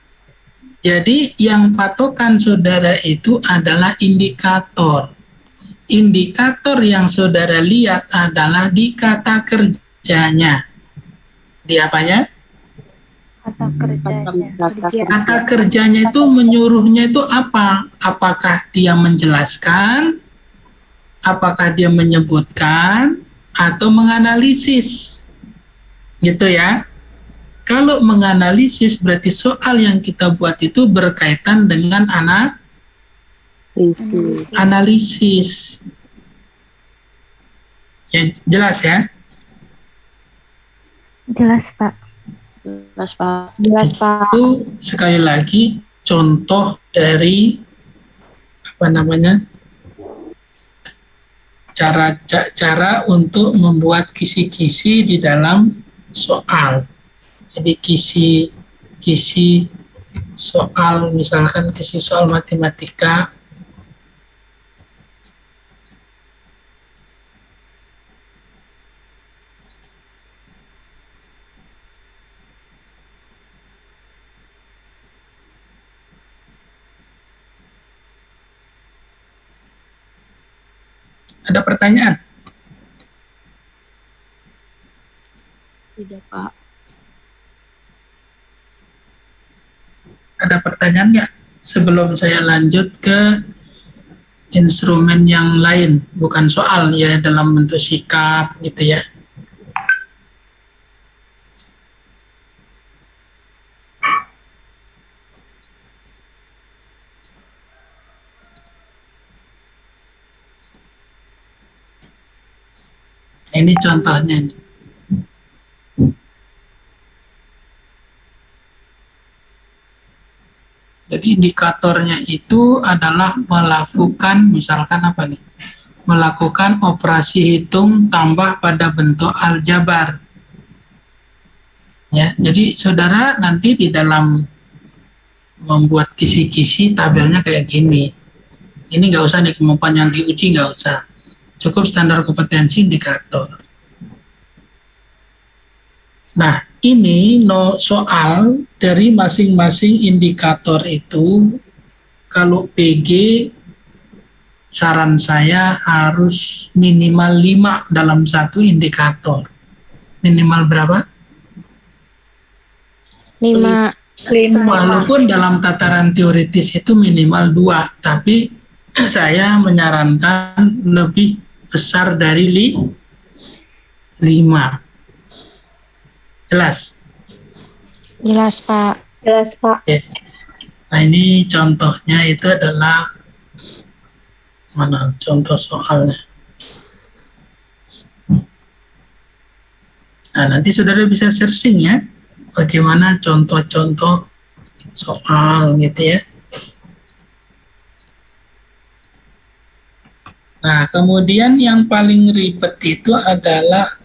Jadi yang patokan saudara itu adalah indikator. Indikator yang saudara lihat adalah di kata kerjanya. Di apanya? Kata kerjanya. Kata kerjanya itu menyuruhnya itu apa? Apakah dia menjelaskan? Apakah dia menyebutkan? Atau menganalisis? Gitu ya. Kalau menganalisis berarti soal yang kita buat itu berkaitan dengan analisis. Ya, jelas ya? Jelas, Pak. Jelas, Pak. Itu sekali lagi contoh dari cara untuk membuat kisi-kisi di dalam soal. Jadi kisi soal, misalkan kisi soal matematika. Ada pertanyaan? Tidak, Pak. Ada pertanyaan nggak? Sebelum saya lanjut ke instrumen yang lain, bukan soal ya, dalam bentuk sikap gitu ya. Ini contohnya. Jadi indikatornya itu adalah melakukan, misalkan apa nih? Melakukan operasi hitung tambah pada bentuk aljabar. Ya, jadi saudara nanti di dalam membuat kisi-kisi tabelnya kayak gini. Ini nggak usah nih, kemampuan yang diuji nggak usah. Cukup standar kompetensi indikator. Nah, ini soal dari masing-masing indikator itu, kalau PG saran saya harus minimal 5 dalam satu indikator. Minimal berapa? 5. Walaupun dalam tataran teoritis itu minimal 2, tapi saya menyarankan lebih besar dari 5. Jelas? Jelas, Pak. Jelas, Pak. Oke. Nah, ini contohnya itu adalah mana contoh soalnya. Nah, nanti saudara bisa searching ya, bagaimana contoh-contoh soal gitu ya. Nah, kemudian yang paling ribet itu adalah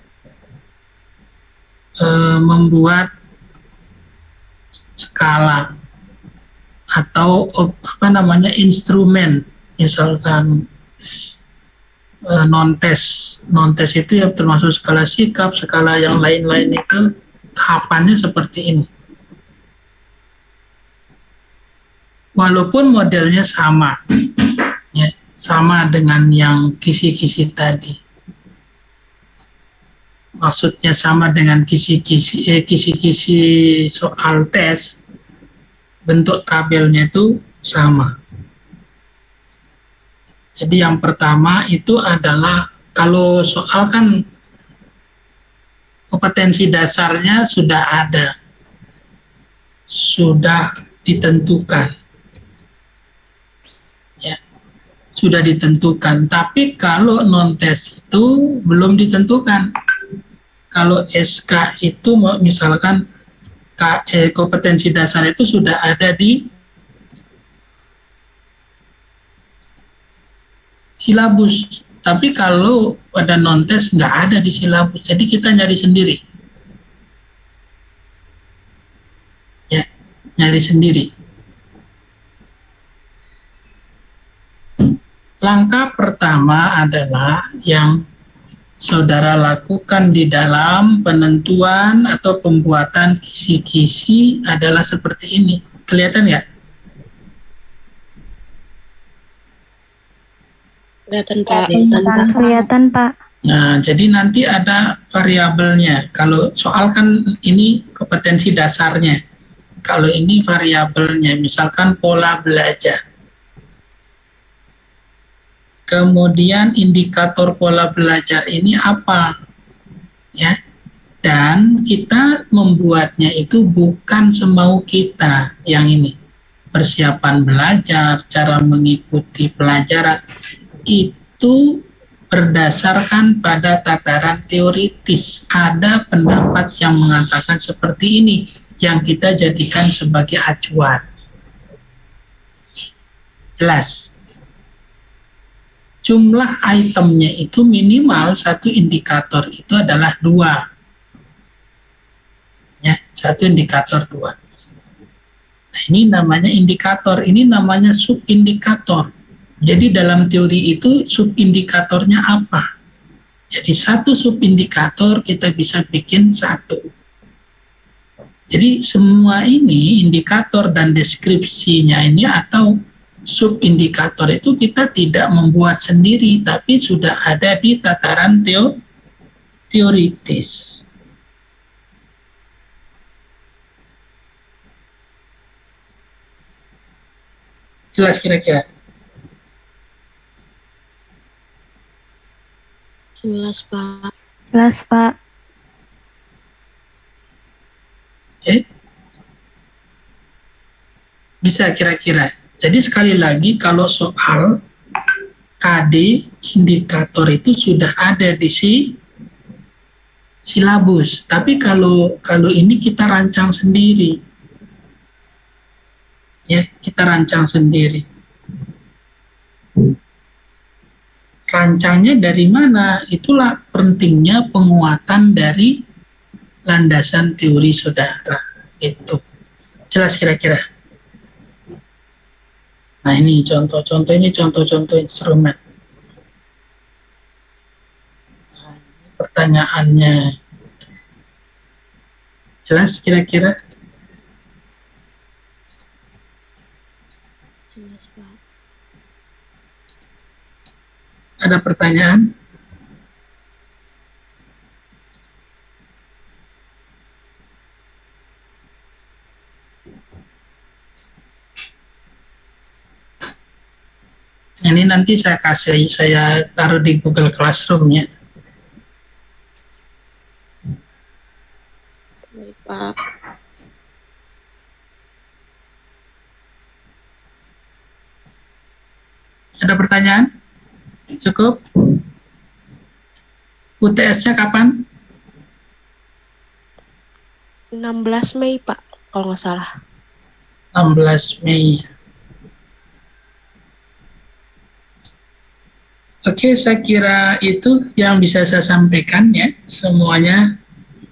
membuat skala atau instrumen, misalkan non-test itu ya termasuk skala sikap, skala yang lain-lain itu tahapannya seperti ini. Walaupun modelnya sama, ya, sama dengan yang kisi-kisi tadi. Maksudnya sama dengan kisi-kisi soal tes, bentuk tabelnya itu sama. Jadi yang pertama itu adalah, kalau soal kan kompetensi dasarnya sudah ada, sudah ditentukan, ya, sudah ditentukan. Tapi kalau non-tes itu belum ditentukan. Kalau SK itu misalkan kompetensi dasar itu sudah ada di silabus, tapi kalau pada non-tes nggak ada di silabus, jadi kita nyari sendiri. Ya, nyari sendiri. Langkah pertama adalah yang saudara lakukan di dalam penentuan atau pembuatan kisi-kisi adalah seperti ini. Kelihatan ya? Kelihatan, Pak. Kelihatan, Pak. Nah, jadi nanti ada variabelnya. Kalau soal kan ini kompetensi dasarnya. Kalau ini variabelnya, misalkan pola belajar. Kemudian indikator pola belajar ini apa? Ya. Dan kita membuatnya itu bukan semau kita yang ini. Persiapan belajar, cara mengikuti pelajaran itu berdasarkan pada tataran teoritis. Ada pendapat yang mengatakan seperti ini yang kita jadikan sebagai acuan. Jelas? Jumlah itemnya itu minimal satu indikator itu adalah 2. Ya, satu indikator 2. Nah, ini namanya indikator, ini namanya subindikator. Jadi dalam teori itu subindikatornya apa? Jadi satu subindikator kita bisa bikin 1. Jadi semua ini indikator dan deskripsinya ini atau subindikator itu kita tidak membuat sendiri, tapi sudah ada di tataran teoritis. Jelas kira-kira? Jelas, Pak. Jelas, Pak. Oke. Bisa kira-kira. Jadi sekali lagi kalau soal KD indikator itu sudah ada di silabus, tapi kalau ini kita rancang sendiri. Ya, kita rancang sendiri. Rancangnya dari mana? Itulah pentingnya penguatan dari landasan teori saudara. Itu. Jelas kira-kira? Nah ini contoh-contoh instrumen. Nah, ini pertanyaannya. Jelas kira-kira? Jelas, Pak. Ada pertanyaan? Ini nanti saya taruh di Google Classroom ya. Baik, Pak. Ada pertanyaan? Cukup? UTS-nya kapan? 16 Mei, Pak, kalau nggak salah. 16 Mei. Oke, saya kira itu yang bisa saya sampaikan ya. Semuanya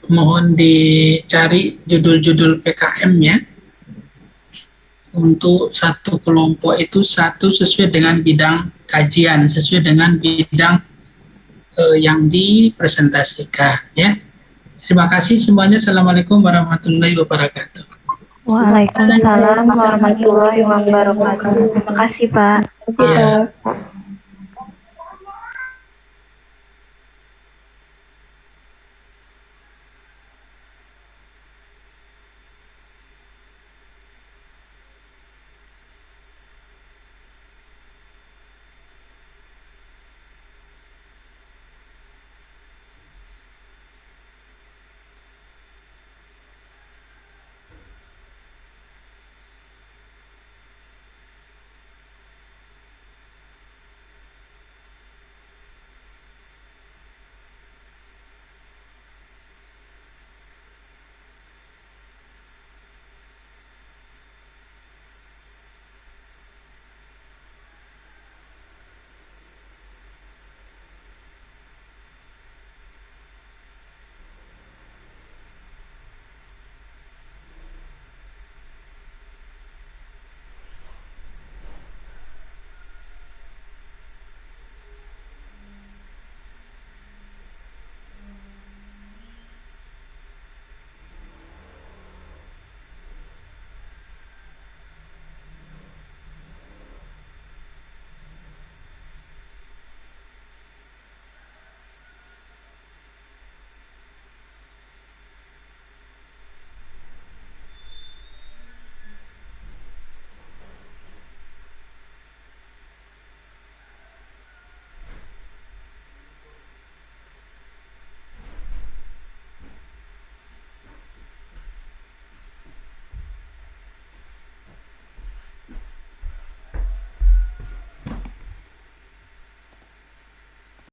mohon dicari judul-judul PKM-nya. Untuk satu kelompok itu satu sesuai dengan bidang kajian, sesuai dengan bidang yang dipresentasikan ya. Terima kasih semuanya. Assalamualaikum warahmatullahi wabarakatuh. Waalaikumsalam warahmatullahi wabarakatuh. Terima kasih, Pak. Ya.